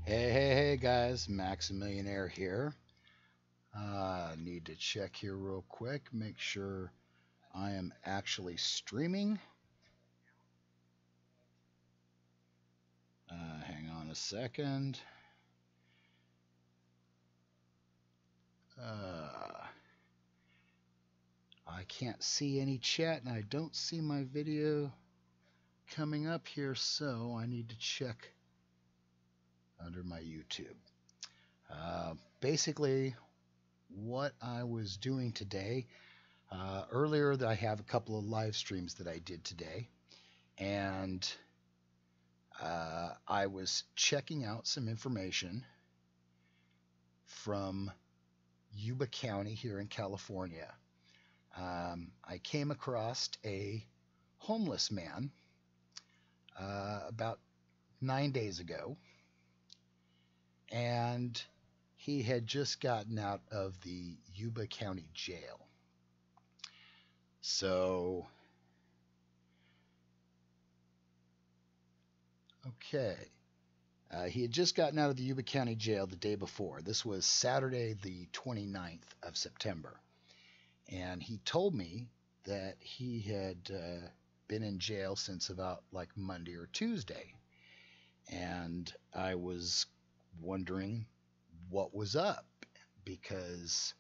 Hey guys, Maximillionaire here. Need to check here real quick, make sure I am actually streaming. Hang on a second. I can't see any chat and I don't see my video coming up here, so I need to check under my YouTube. Basically, what I was doing today, earlier I have a couple of live streams that I did today, and I was checking out some information from Yuba County here in California. I came across a homeless man about 9 days ago, and he had just gotten out of the Yuba County jail. So, okay. He had just gotten out of the Yuba County jail the day before. This was Saturday, the 29th of September. And he told me that he had been in jail since about like Monday or Tuesday. And I was wondering what was up, because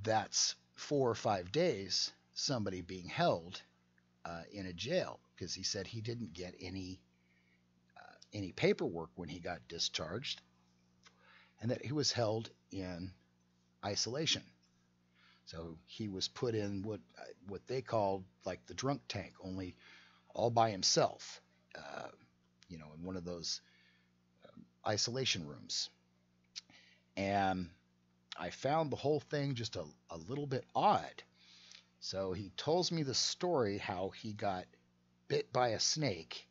that's 4 or 5 days somebody being held in a jail, because he said he didn't get any paperwork when he got discharged, and that he was held in isolation. So he was put in what they called like the drunk tank, only all by himself, in one of those isolation rooms. And I found the whole thing just a little bit odd. So he tells me the story how he got bit by a snake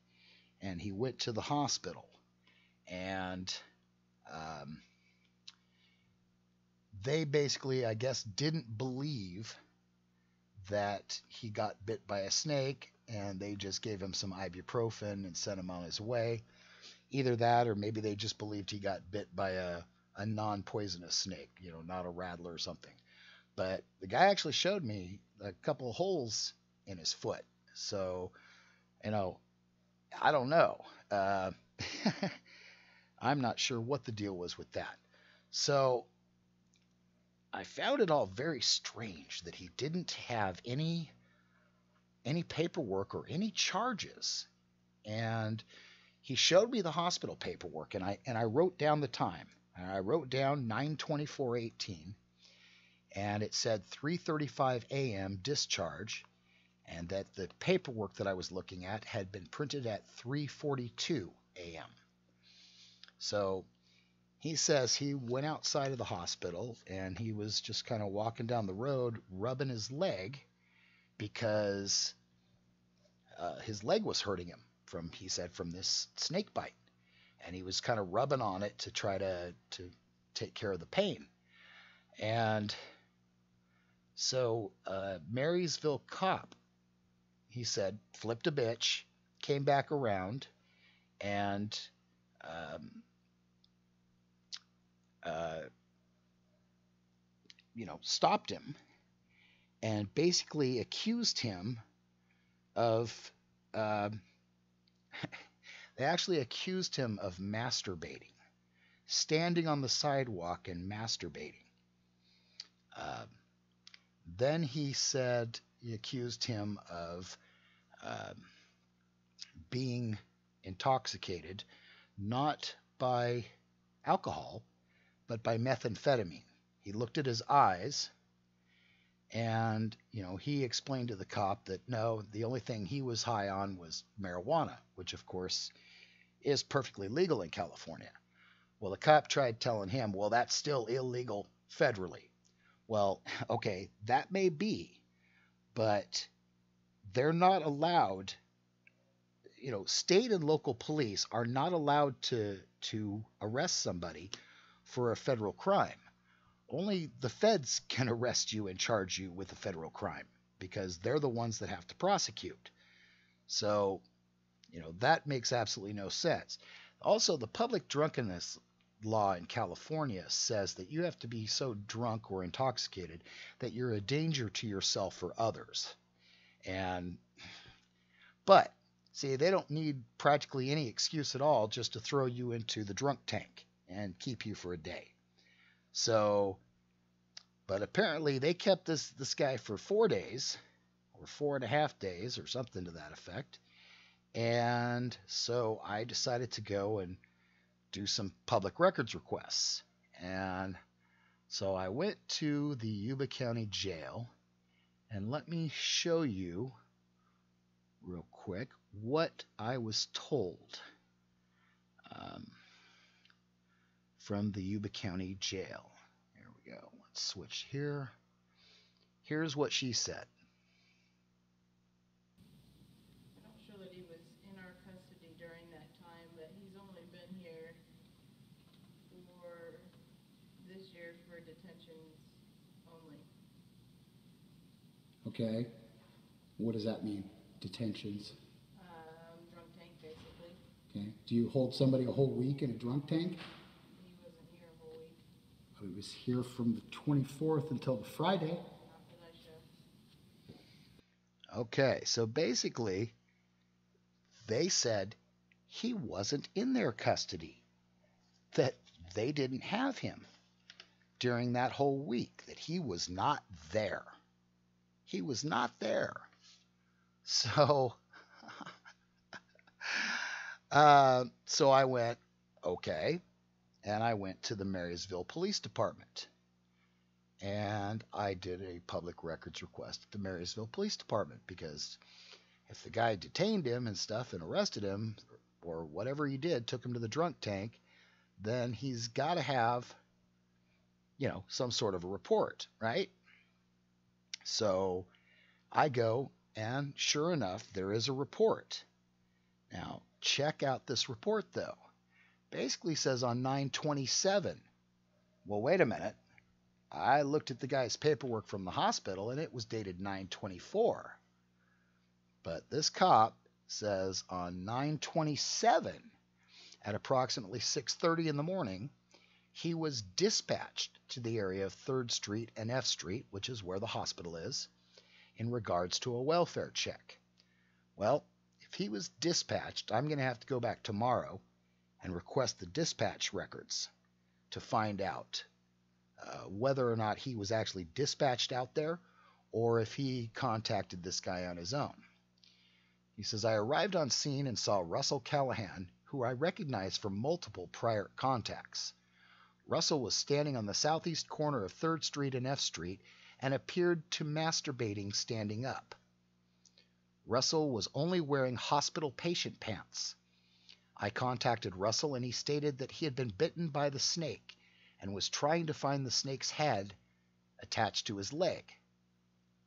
and he went to the hospital, and they basically, I guess, didn't believe that he got bit by a snake, and they just gave him some ibuprofen and sent him on his way. Either that, or maybe they just believed he got bit by a non-poisonous snake, not a rattler or something. But the guy actually showed me a couple of holes in his foot. So, I don't know. I'm not sure what the deal was with that. So I found it all very strange that he didn't have any paperwork or any charges. And he showed me the hospital paperwork, and I wrote down the time. And I wrote down 9/24/18, and it said 3:35 a.m. discharge, and that the paperwork that I was looking at had been printed at 3:42 a.m. So he says he went outside of the hospital and he was just kind of walking down the road rubbing his leg, because his leg was hurting him from this snake bite, and he was kind of rubbing on it to try to take care of the pain. And so Marysville cop, he said, flipped a bitch, came back around, and stopped him, and basically accused him of they actually accused him of masturbating, standing on the sidewalk and masturbating. Then he accused him of being intoxicated, not by alcohol, but by methamphetamine. He looked at his eyes, and he explained to the cop that no, the only thing he was high on was marijuana, which of course is perfectly legal in California. Well, the cop tried telling him, well, that's still illegal federally. Well, okay, that may be, but they're not allowed, state and local police are not allowed to arrest somebody for a federal crime. Only the feds can arrest you and charge you with a federal crime, because they're the ones that have to prosecute. So, that makes absolutely no sense. Also, the public drunkenness law in California says that you have to be so drunk or intoxicated that you're a danger to yourself or others. And but see, they don't need practically any excuse at all just to throw you into the drunk tank and keep you for a day. So, but apparently they kept this guy for 4 days or 4.5 days or something to that effect. And so I decided to go and do some public records requests. And so I went to the Yuba County Jail, and let me show you real quick what I was told from the Yuba County Jail. Here we go. Let's switch here. Here's what she said. I'm not sure that he was in our custody during that time, but he's only been here for this year for detentions only. Okay. What does that mean? Detentions? Drunk tank, basically. Okay. Do you hold somebody a whole week in a drunk tank? He wasn't here a whole week. He was here from the 24th until the Friday. Not that I shift. Okay, so basically, they said he wasn't in their custody, that they didn't have him during that whole week, that he was not there. He was not there. So, so I went, okay, and I went to the Marysville Police Department. And I did a public records request at the Marysville Police Department, because if the guy detained him and stuff and arrested him or whatever he did, took him to the drunk tank, then he's got to have, some sort of a report, right? So I go, and sure enough, there is a report. Now, check out this report, though. Basically says on 9/27. Well, wait a minute. I looked at the guy's paperwork from the hospital, and it was dated 9/24. But this cop says on 9/27, at approximately 6:30 in the morning, he was dispatched to the area of 3rd Street and F Street, which is where the hospital is, in regards to a welfare check. Well, if he was dispatched, I'm going to have to go back tomorrow and request the dispatch records to find out whether or not he was actually dispatched out there or if he contacted this guy on his own. He says, I arrived on scene and saw Russell Callahan, who I recognized from multiple prior contacts. Russell was standing on the southeast corner of 3rd Street and F Street and appeared to masturbating standing up. Russell was only wearing hospital patient pants. I contacted Russell, and he stated that he had been bitten by the snake and was trying to find the snake's head attached to his leg.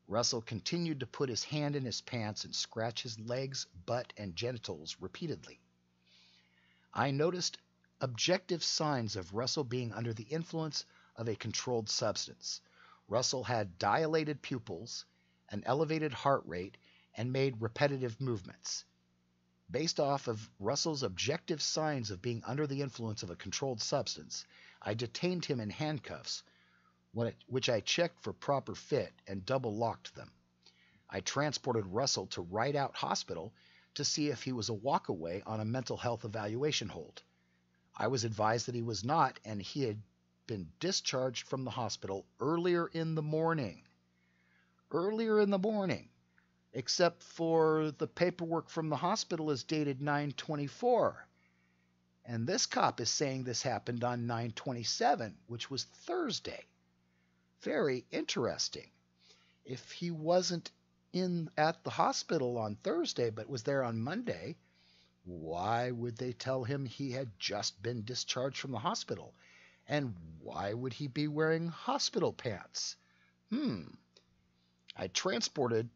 Russell continued to put his hand in his pants and scratch his legs, butt, and genitals repeatedly. I noticed objective signs of Russell being under the influence of a controlled substance. Russell had dilated pupils, an elevated heart rate, and made repetitive movements. Based off of Russell's objective signs of being under the influence of a controlled substance, I detained him in handcuffs, which I checked for proper fit and double-locked them. I transported Russell to Rideout Hospital to see if he was a walkaway on a mental health evaluation hold. I was advised that he was not, and he had been discharged from the hospital earlier in the morning. Earlier in the morning. Except for the paperwork from the hospital is dated 9/24. And this cop is saying this happened on 9/27, which was Thursday. Very interesting. If he wasn't at the hospital on Thursday but was there on Monday, why would they tell him he had just been discharged from the hospital? And why would he be wearing hospital pants? I transported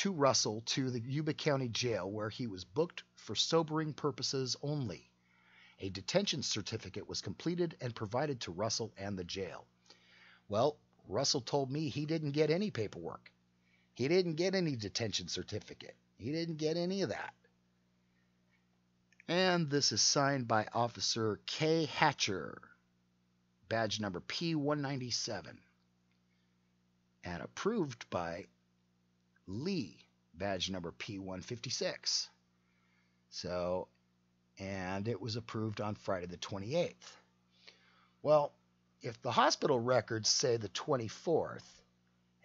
Russell to the Yuba County Jail, where he was booked for sobering purposes only. A detention certificate was completed and provided to Russell and the jail. Well, Russell told me he didn't get any paperwork. He didn't get any detention certificate. He didn't get any of that. And And this is signed by Officer K. Hatcher, badge number P197, and approved by Lee, badge number P156. So, and it was approved on Friday the 28th. Well, if the hospital records say the 24th,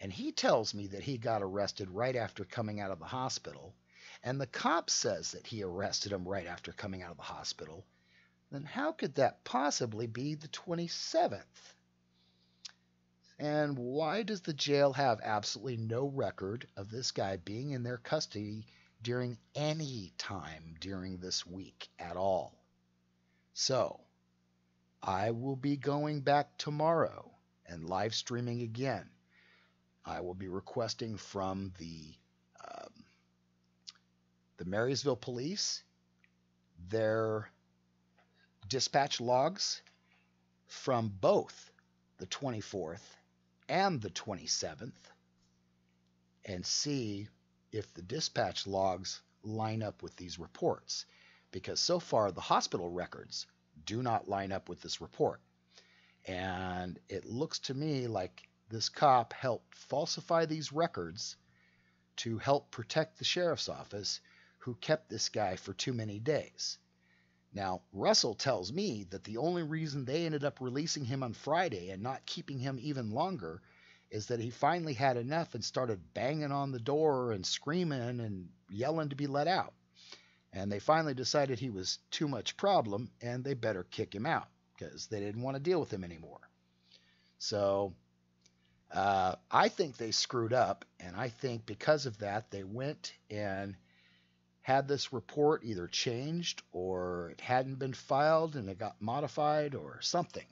and he tells me that he got arrested right after coming out of the hospital, and the cop says that he arrested him right after coming out of the hospital, then how could that possibly be the 27th? And why does the jail have absolutely no record of this guy being in their custody during any time during this week at all? So, I will be going back tomorrow and live streaming again. I will be requesting from the Marysville police their dispatch logs from both the 24th and the 27th and see if the dispatch logs line up with these reports, because so far the hospital records do not line up with this report. And it looks to me like this cop helped falsify these records to help protect the sheriff's office, who kept this guy for too many days. Now, Russell tells me that the only reason they ended up releasing him on Friday and not keeping him even longer is that he finally had enough and started banging on the door and screaming and yelling to be let out. And they finally decided he was too much problem and they better kick him out because they didn't want to deal with him anymore. So I think they screwed up, and I think because of that they went and had this report either changed or it hadn't been filed and it got modified or something.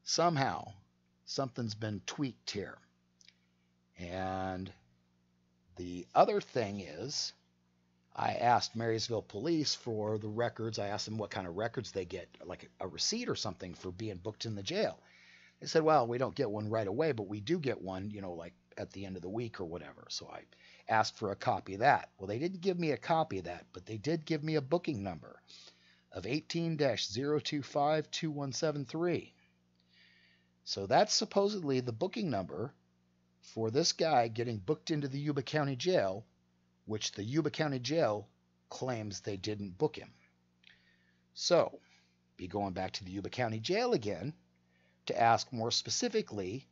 Somehow, something's been tweaked here. And the other thing is, I asked Marysville police for the records. I asked them what kind of records they get, like a receipt or something for being booked in the jail. They said, well, we don't get one right away, but we do get one, like at the end of the week or whatever. So I asked for a copy of that. Well, they didn't give me a copy of that, but they did give me a booking number of 18-025-2173. So that's supposedly the booking number for this guy getting booked into the Yuba County Jail, which the Yuba County Jail claims they didn't book him. So, be going back to the Yuba County Jail again to ask more specifically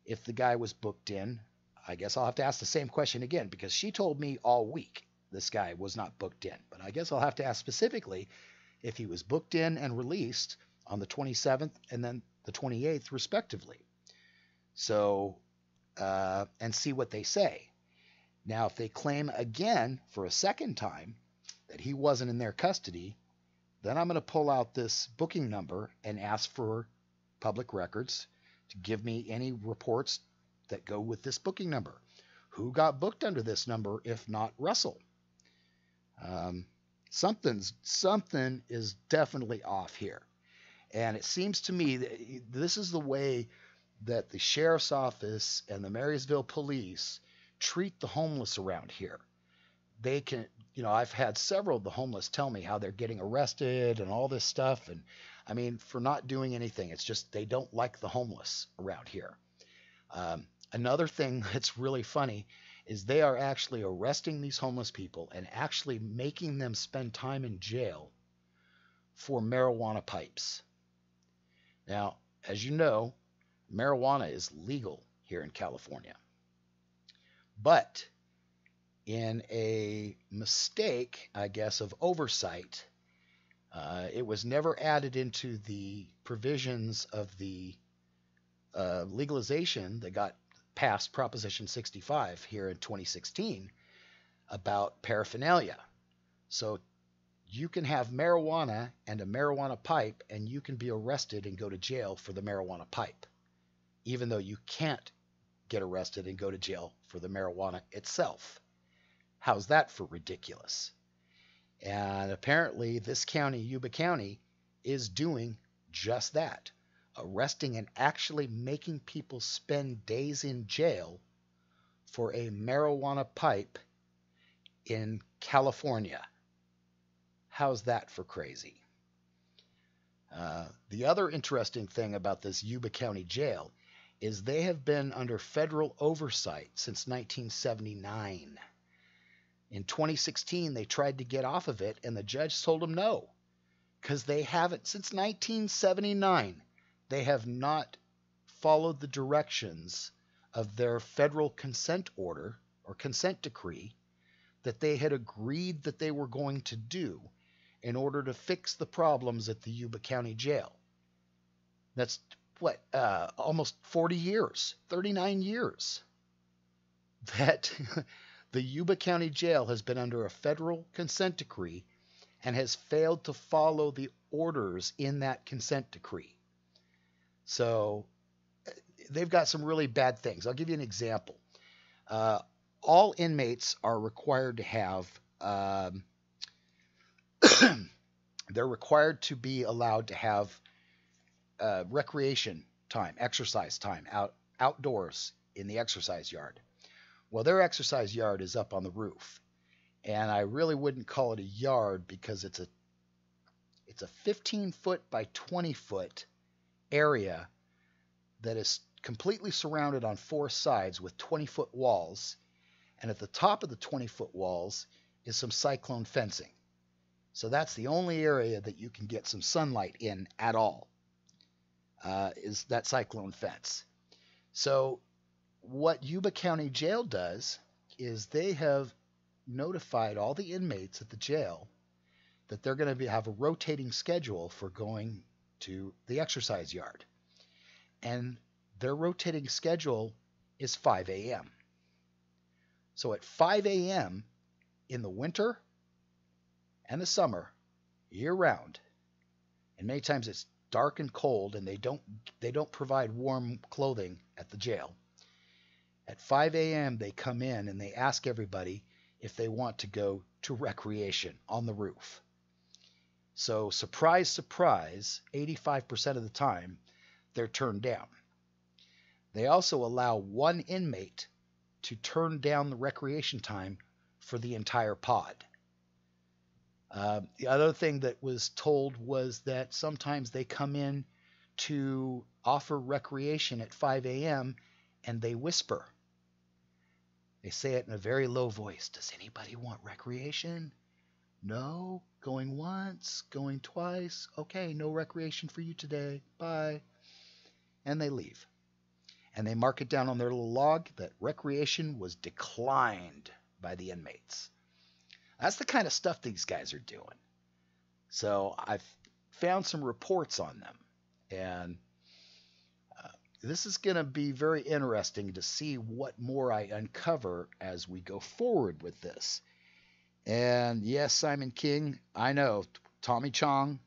if the guy was booked in. I guess I'll have to ask the same question again, because she told me all week this guy was not booked in. But I guess I'll have to ask specifically if he was booked in and released on the 27th and then the 28th respectively. So, and see what they say. Now, if they claim again for a second time that he wasn't in their custody, then I'm going to pull out this booking number and ask for public records to give me any reports that go with this booking number. Who got booked under this number if not Russell? Something is definitely off here. And it seems to me that this is the way that the sheriff's office and the Marysville police treat the homeless around here. They can, I've had several of the homeless tell me how they're getting arrested and all this stuff. And I mean, for not doing anything, it's just they don't like the homeless around here. Another thing that's really funny is they are actually arresting these homeless people and actually making them spend time in jail for marijuana pipes. Now, as you know, marijuana is legal here in California. But in a mistake, I guess, of oversight, it was never added into the provisions of the legalization that got passed, Proposition 65, here in 2016, about paraphernalia. So you can have marijuana and a marijuana pipe, and you can be arrested and go to jail for the marijuana pipe, even though you can't get arrested and go to jail for the marijuana itself. How's that for ridiculous? And apparently this county, Yuba County, is doing just that, arresting and actually making people spend days in jail for a marijuana pipe in California. how's that for crazy? The other interesting thing about this Yuba County Jail is they have been under federal oversight since 1979. In 2016, they tried to get off of it, and the judge told them no, because they haven't, since 1979, they have not followed the directions of their federal consent order or consent decree that they had agreed that they were going to do in order to fix the problems at the Yuba County Jail. That's almost 40 years, 39 years that the Yuba County Jail has been under a federal consent decree and has failed to follow the orders in that consent decree. So they've got some really bad things. I'll give you an example. All inmates are required to have, they're required to be allowed to have recreation time, exercise time outdoors in the exercise yard. Well, their exercise yard is up on the roof, and I really wouldn't call it a yard because it's a 15-foot by 20-foot area that is completely surrounded on four sides with 20-foot walls, and at the top of the 20-foot walls is some cyclone fencing. So that's the only area that you can get some sunlight in at all, is that cyclone fence. So what Yuba County Jail does is they have notified all the inmates at the jail that they're going to have a rotating schedule for going to the exercise yard. And their rotating schedule is 5 a.m. So at 5 a.m. in the winter and the summer, year round, and many times it's dark and cold, and they don't provide warm clothing at the jail. At 5 a.m. they come in and they ask everybody if they want to go to recreation on the roof. So surprise, surprise, 85% of the time they're turned down. They also allow one inmate to turn down the recreation time for the entire pod. The other thing that was told was that sometimes they come in to offer recreation at 5 a.m. and they whisper. They say it in a very low voice. Does anybody want recreation? No? Going once? Going twice? Okay, no recreation for you today. Bye. And they leave. And they mark it down on their little log that recreation was declined by the inmates. That's the kind of stuff these guys are doing. So I've found some reports on them. And this is going to be very interesting to see what more I uncover as we go forward with this. And yes, Simon King, I know, Tommy Chong,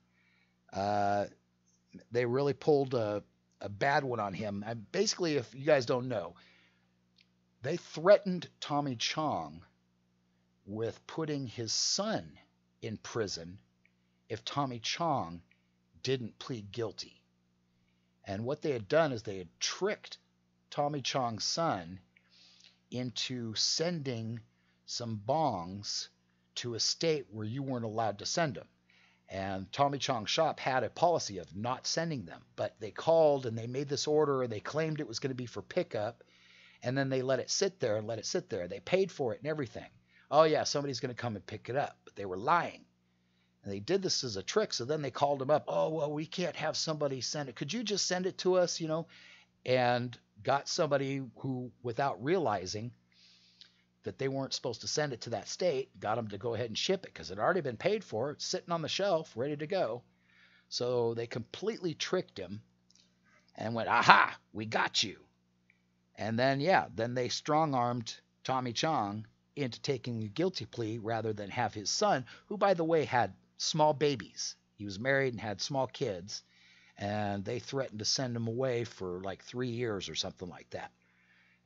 they really pulled a bad one on him. Basically, if you guys don't know, they threatened Tommy Chong with putting his son in prison if Tommy Chong didn't plead guilty. And what they had done is they had tricked Tommy Chong's son into sending some bongs to a state where you weren't allowed to send them. And Tommy Chong's shop had a policy of not sending them, but they called and they made this order and they claimed it was going to be for pickup, and then they let it sit there and let it sit there. They paid for it and everything. Oh yeah, somebody's going to come and pick it up, but they were lying. And they did this as a trick, so then they called him up. Oh, well, we can't have somebody send it. Could you just send it to us, And got somebody who, without realizing that they weren't supposed to send it to that state, got them to go ahead and ship it because it had already been paid for. It's sitting on the shelf, ready to go. So they completely tricked him and went, aha, we got you. And then, then they strong-armed Tommy Chong into taking a guilty plea rather than have his son, who, by the way, had small babies. He was married and had small kids, and they threatened to send him away for like 3 years or something like that.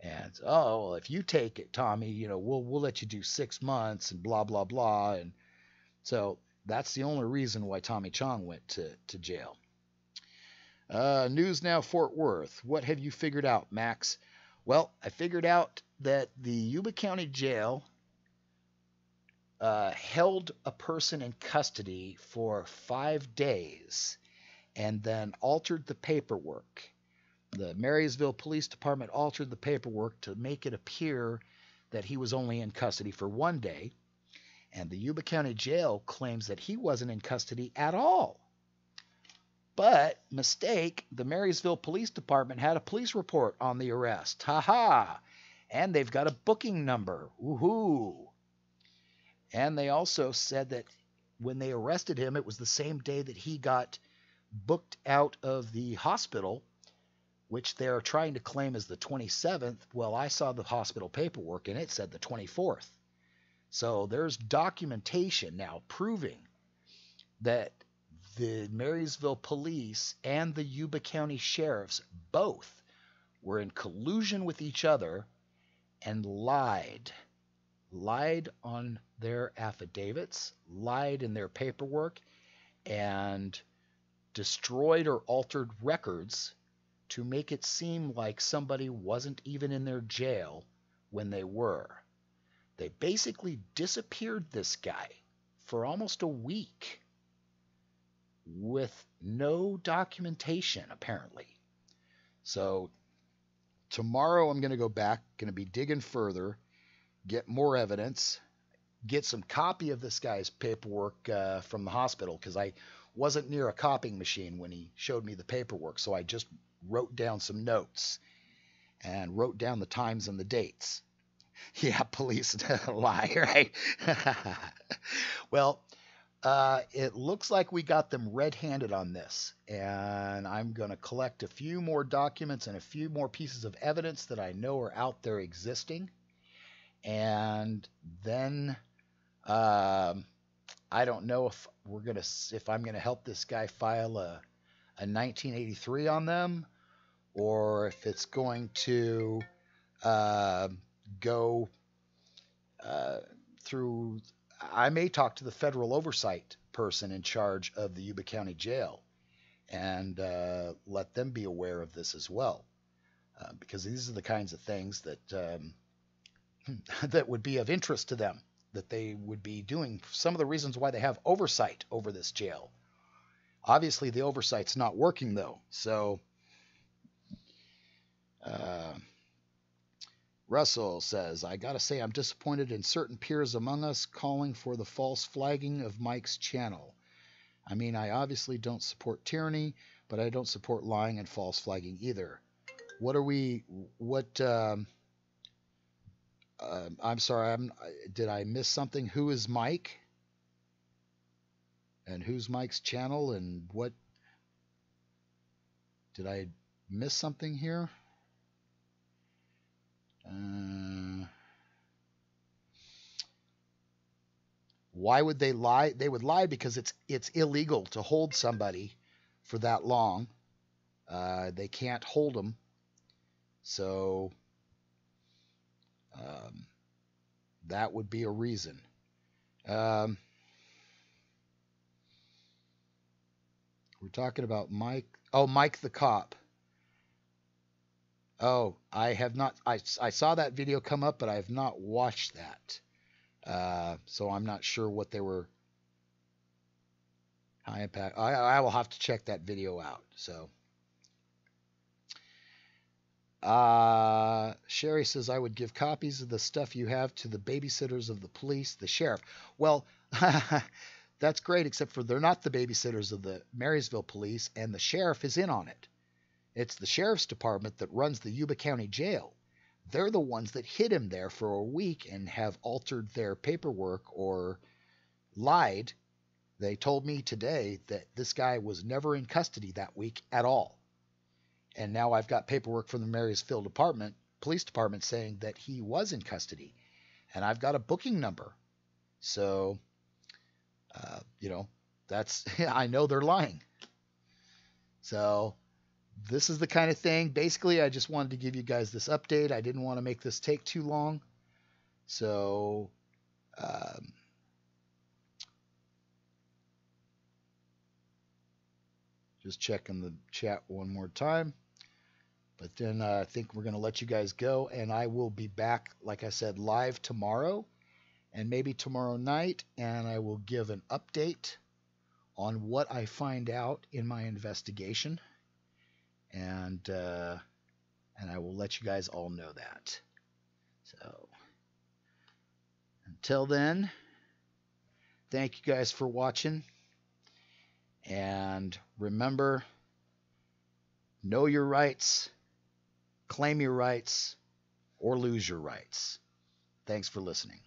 And, oh, well, if you take it, Tommy, we'll let you do 6 months and blah, blah, blah. And so that's the only reason why Tommy Chong went to jail. News Now Fort Worth. What have you figured out, Max? Well, I figured out that the Yuba County Jail held a person in custody for 5 days and then altered the paperwork. The Marysville Police Department altered the paperwork to make it appear that he was only in custody for 1 day, and the Yuba County Jail claims that he wasn't in custody at all. But, mistake, the Marysville Police Department had a police report on the arrest. Ha-ha! And they've got a booking number. Woohoo! And they also said that when they arrested him, it was the same day that he got booked out of the hospital, which they're trying to claim as the 27th. Well, I saw the hospital paperwork, and it said the 24th. So there's documentation now proving that the Marysville police and the Yuba County sheriffs both were in collusion with each other and lied on their affidavits, lied in their paperwork, and destroyed or altered records to make it seem like somebody wasn't even in their jail when they were. They basically disappeared this guy for almost a week with no documentation, apparently. So tomorrow I'm going to go back, going to be digging further, get more evidence, get some copy of this guy's paperwork from the hospital, because I wasn't near a copying machine when he showed me the paperwork, so I just wrote down some notes and wrote down the times and the dates. Yeah, police lie, right? Well, it looks like we got them red-handed on this, and I'm going to collect a few more documents and a few more pieces of evidence that I know are out there existing, and then I don't know if I'm going to help this guy file a 1983 on them, or if it's going to go through. I may talk to the federal oversight person in charge of the Yuba County Jail and let them be aware of this as well, because these are the kinds of things that that would be of interest to them, that they would be doing. Some of the reasons why they have oversight over this jail. Obviously, the oversight's not working, though. So, Russell says, I got to say I'm disappointed in certain peers among us calling for the false flagging of Mike's channel. I mean, I obviously don't support tyranny, but I don't support lying and false flagging either. I'm sorry, did I miss something? Who is Mike? And who's Mike's channel? And what? Did I miss something here? Why would they lie? They would lie because it's illegal to hold somebody for that long. They can't hold them. So that would be a reason. We're talking about Mike. Oh, Mike the cop. Oh, I have not. I saw that video come up, but I have not watched that. So I'm not sure what they were. High impact. I will have to check that video out. So. Sherry says, I would give copies of the stuff you have to the babysitters of the police, the sheriff. Well, that's great, except for they're not the babysitters of the Marysville police, and the sheriff is in on it. It's the sheriff's department that runs the Yuba County Jail. They're the ones that hid him there for a week and have altered their paperwork or lied. They told me today that this guy was never in custody that week at all. And now I've got paperwork from the Marysville police department saying that he was in custody. And I've got a booking number. So, that's, I know they're lying. So this is the kind of thing. Basically, I just wanted to give you guys this update. I didn't want to make this take too long. So, just checking the chat one more time. But then I think we're going to let you guys go, and I will be back, like I said, live tomorrow and maybe tomorrow night, and I will give an update on what I find out in my investigation, and I will let you guys all know that. So until then, thank you guys for watching, and remember, know your rights, claim your rights, or lose your rights. Thanks for listening.